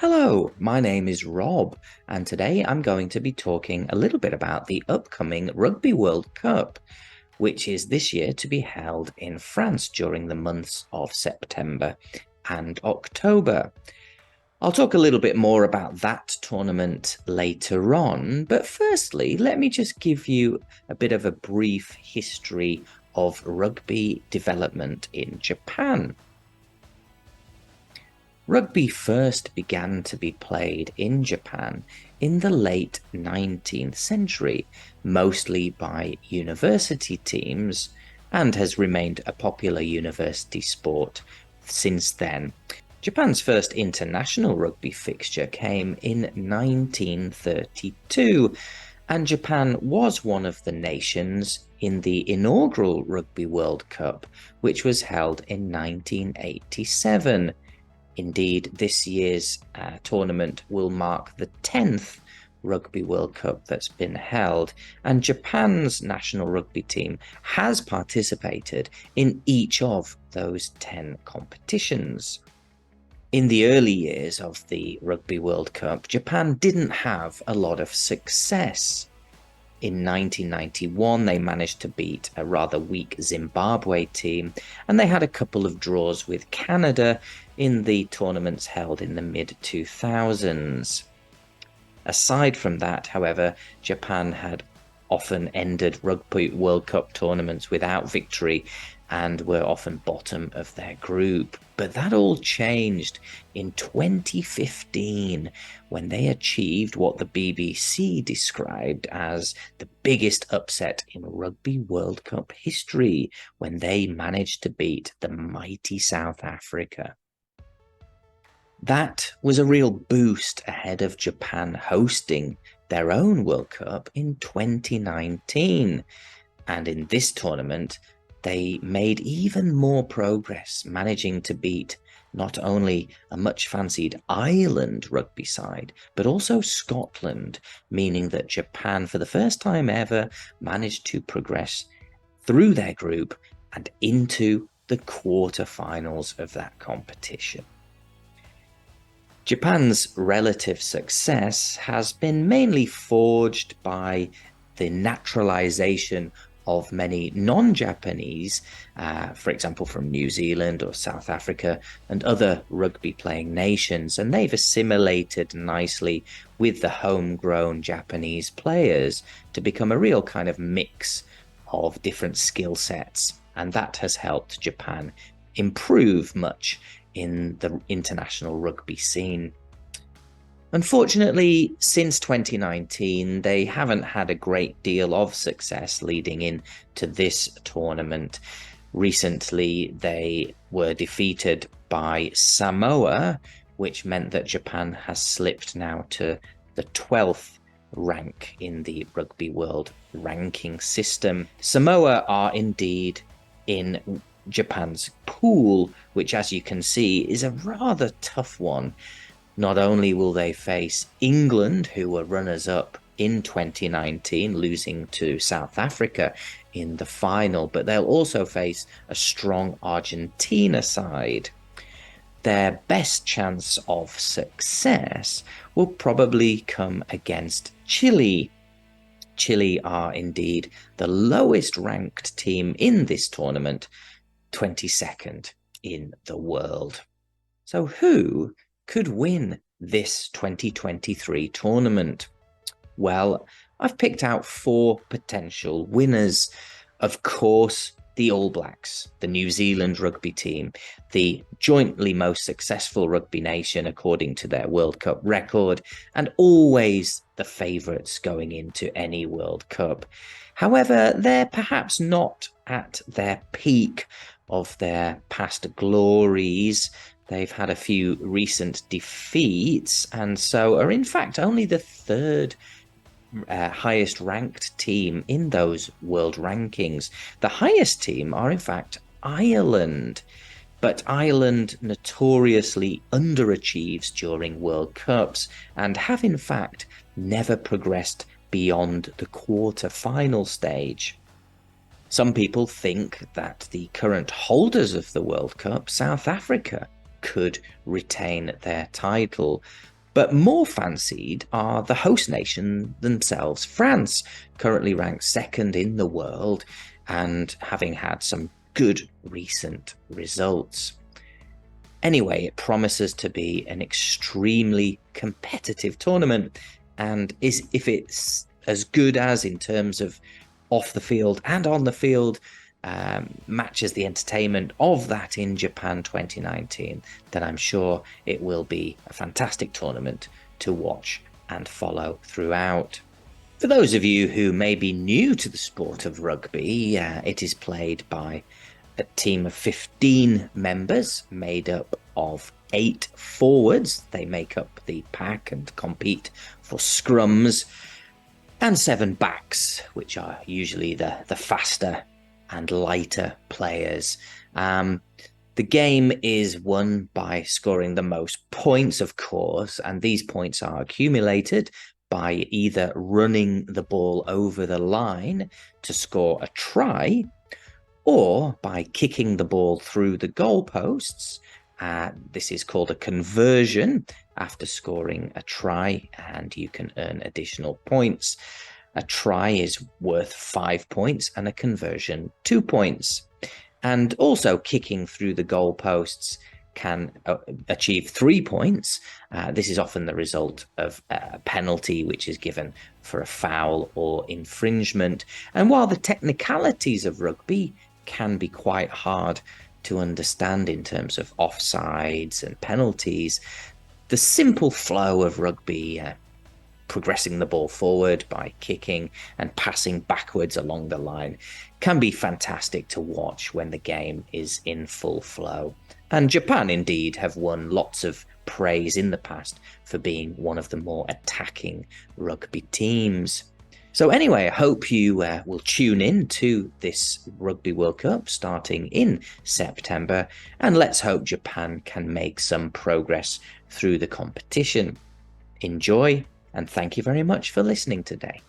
Hello, my name is Rob, and today I'm going to be talking a little bit about the upcoming Rugby World Cup, which is this year to be held in France during the months of September and October. I'll talk a little bit more about that tournament later on, but firstly, let me just give you a bit of a brief history of rugby development in Japan. Rugby first began to be played in Japan in the late 19th century, mostly by university teams, and has remained a popular university sport since then. Japan's first international rugby fixture came in 1932, and Japan was one of the nations in the inaugural Rugby World Cup, which was held in 1987. Indeed, this year's tournament will mark the 10th Rugby World Cup that's been held, and Japan's national rugby team has participated in each of those 10 competitions. In the early years of the Rugby World Cup, Japan didn't have a lot of success. In 1991, they managed to beat a rather weak Zimbabwe team, and they had a couple of draws with Canada in the tournaments held in the mid-2000s. Aside from that, however, Japan had often ended Rugby World Cup tournaments without victory and were often bottom of their group. But that all changed in 2015 when they achieved what the BBC described as the biggest upset in Rugby World Cup history, when they managed to beat the mighty South Africa. That was a real boost ahead of Japan hosting their own World Cup in 2019. And in this tournament, they made even more progress, managing to beat not only a much-fancied Ireland rugby side, but also Scotland, meaning that Japan, for the first time ever, managed to progress through their group and into the quarterfinals of that competition. Japan's relative success has been mainly forged by the naturalization of many non-Japanese, for example, from New Zealand or South Africa and other rugby-playing nations, and they've assimilated nicely with the homegrown Japanese players to become a real kind of mix of different skill sets, and that has helped Japan improve much in the international rugby scene. Unfortunately, since 2019, they haven't had a great deal of success leading into this tournament. Recently, they were defeated by Samoa, which meant that Japan has slipped now to the 12th rank in the Rugby World ranking system. Samoa are indeed in Japan's pool, which, as you can see, is a rather tough one. Not only will they face England, who were runners-up in 2019, losing to South Africa in the final, but they'll also face a strong Argentina side. Their best chance of success will probably come against Chile. Chile are indeed the lowest ranked team in this tournament, 22nd in the world. So who could win this 2023 tournament? Well, I've picked out 4 potential winners. Of course, the All Blacks, the New Zealand rugby team, the jointly most successful rugby nation according to their World Cup record, and always the favourites going into any World Cup. However, they're perhaps not at their peak of their past glories. They've had a few recent defeats, and so are in fact only the 3rd highest ranked team in those world rankings. The highest team are in fact Ireland, but Ireland notoriously underachieves during World Cups and have in fact never progressed beyond the quarter-final stage. Some people think that the current holders of the World Cup, South Africa, could retain their title, But more fancied are the host nation themselves, France, currently ranked second in the world and having had some good recent results. Anyway, it promises to be an extremely competitive tournament, and if it's as good as in terms of off the field and on the field, matches the entertainment of that in Japan 2019, then I'm sure it will be a fantastic tournament to watch and follow throughout. For those of you who may be new to the sport of rugby, it is played by a team of 15 members made up of 8 forwards. They make up the pack and compete for scrums, and 7 backs, which are usually the faster and lighter players. The game is won by scoring the most points, of course, and these points are accumulated by either running the ball over the line to score a try, or by kicking the ball through the goalposts. This is called a conversion after scoring a try, and you can earn additional points. A try is worth 5 points and a conversion 2 points. And also kicking through the goalposts can achieve 3 points. This is often the result of a penalty which is given for a foul or infringement. And while the technicalities of rugby can be quite hard to understand in terms of offsides and penalties, the simple flow of rugby, progressing the ball forward by kicking and passing backwards along the line, can be fantastic to watch when the game is in full flow. And Japan indeed have won lots of praise in the past for being one of the more attacking rugby teams. So anyway, I hope you will tune in to this Rugby World Cup starting in September, and let's hope Japan can make some progress through the competition. Enjoy, and thank you very much for listening today.